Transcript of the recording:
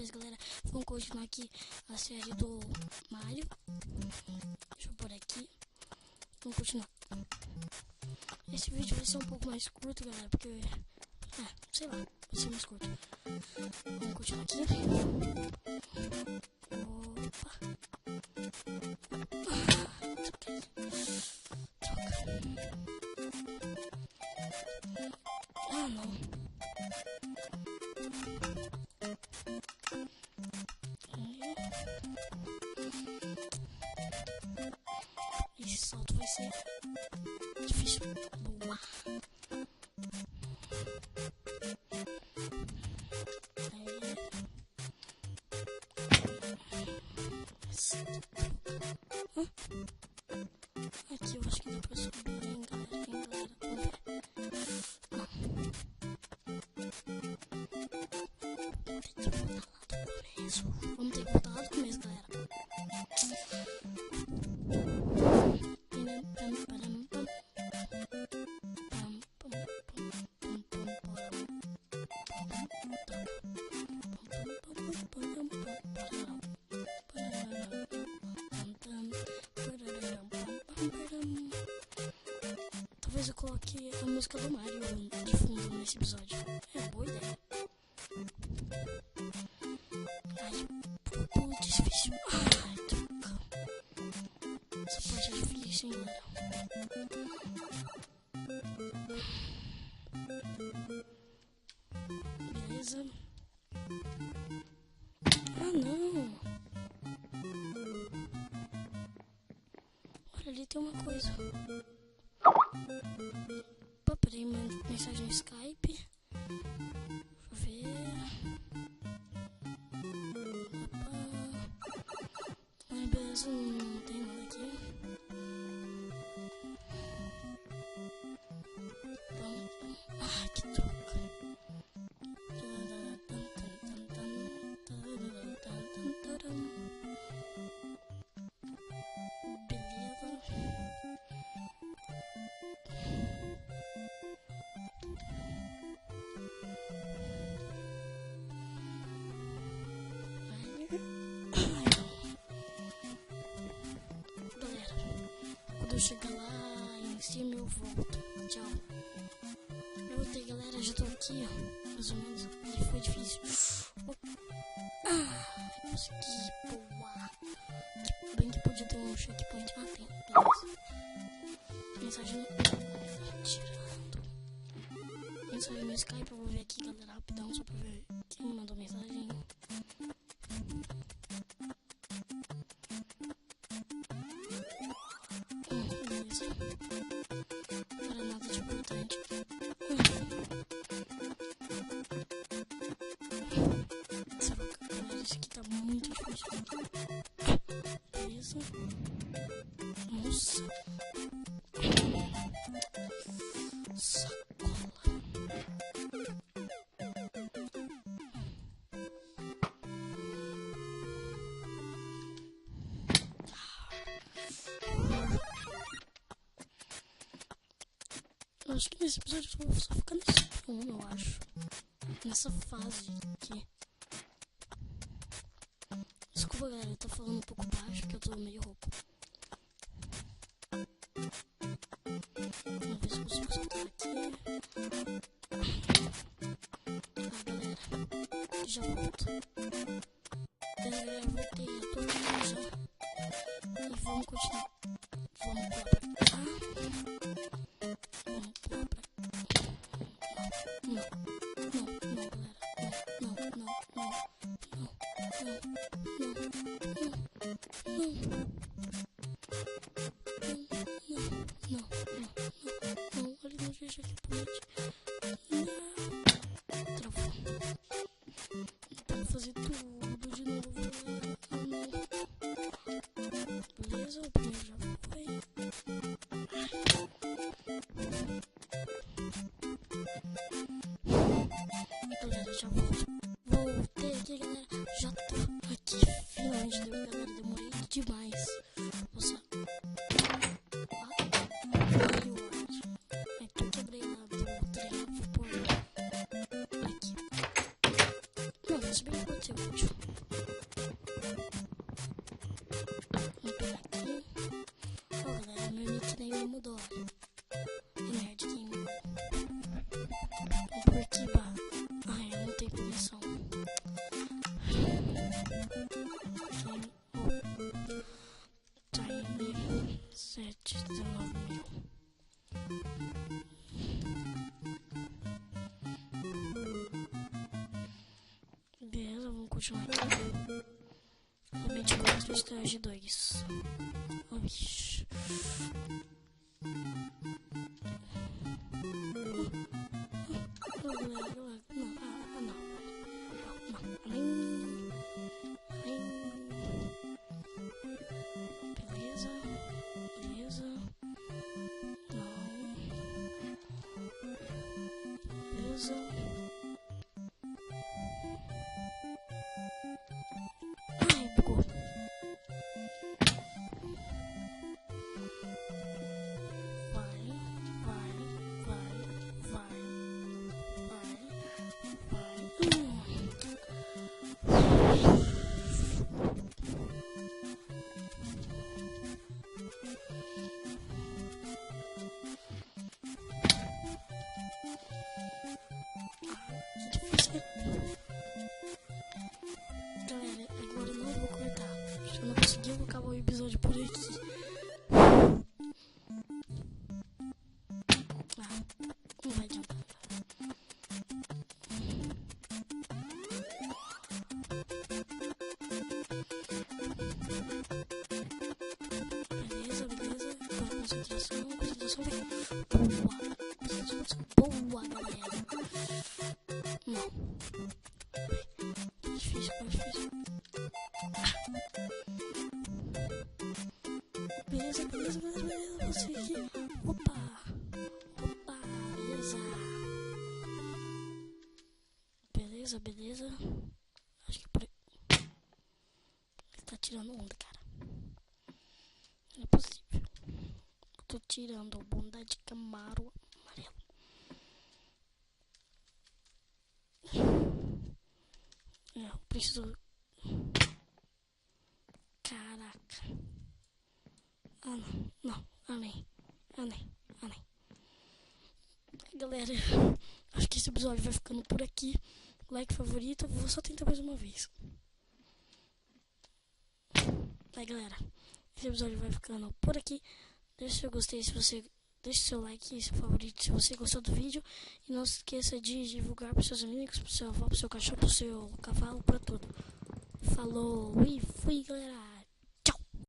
Mas galera, vamos continuar aqui a série do Mario. Deixa eu pôr aqui. Vamos continuar. Esse vídeo vai ser um pouco mais curto, galera, porque... sei lá, vai ser mais curto. Vamos continuar aqui. Opa. Troca. Não. Esse salto vai ser difícil. Boa. Aqui eu acho que dá pra subir, hein, galera? Vamos ter que voltar lá do começo, galera. Talvez eu coloque a música do Mario de fundo nesse episódio. É boa ideia. Ai, putz, difícil. Ai, troca. Essa parte é difícil, hein, galera. Beleza. Não. Olha, ali tem uma coisa. Opa, peraí, mensagem no Skype. Deixa eu ver. Opa. Mas beleza, não tem nada aqui. Que troca. Galera, quando eu chegar lá em cima eu volto. Tchau. Eu voltei, galera, já tô aqui, ó. Mais ou menos. E foi difícil. Consegui, boa. Bem que podia ter um checkpoint. Tem. Beleza. Mensagem. Tirando. Mensagem no Skype, eu vou ver aqui, galera, rapidão, só pra ver quem mandou mensagem. Beleza. Agora nada de importante. Galera, esse aqui tá muito difícil. Beleza. Nossa. Sacola. Eu acho que nesse episódio eu vou só ficar nesse rumo, eu acho. Nessa fase aqui. Desculpa, galera, eu tô falando um pouco baixo, que eu tô meio rouco. Vamos ver se eu consigo soltar aqui. Galera, já volto. Galera, eu voltei, já tô aqui já. E vamos continuar. Vamos pular pra cá. Vamos pular pra cá. Não, galera. Não. Ali não vejo aqui ponte. Travou. Tem que fazer tudo de novo. Beleza, o primeiro já foi. Galera, já voltei aqui, galera. Já tô aqui. Finalmente deu, galera. Demorei demais. Nossa. É que eu quebrei lá do trem. Vou pôr aqui. Não, mas bem. pode ser útil. Vamos pegar aqui. Ó, galera, meu nickname mudou. Nerd Game. Vamos por aqui, pá. Ai, eu não tenho permissão. Time 719.000. Beleza, vamos continuar aqui. 24 estágio 2. Oxi. Beleza. Beleza. Não. Beleza. Ai, bugou. Galera, agora eu não vou cortar. Se eu não conseguir, eu vou acabar o episódio por aqui. Não vai adiantar. Beleza, beleza. Agora concentração, boa. Concentração boa, galera. Não. Difícil. Beleza. Você aqui. Opa, beleza. Acho que por aí. Ele tá tirando onda, cara. Não é possível. Eu tô tirando bunda de Camaro amarelo. Eu preciso. Caraca. Não. Amém. Galera, acho que esse episódio vai ficando por aqui. Like, favorito. Vou só tentar mais uma vez. Aí, galera, esse episódio vai ficando por aqui. Deixe seu gostei se você... Deixe seu like e seu favorito se você gostou do vídeo. E não se esqueça de divulgar para seus amigos, para seu avô, para seu cachorro, para seu cavalo, para tudo. Falou e fui, galera!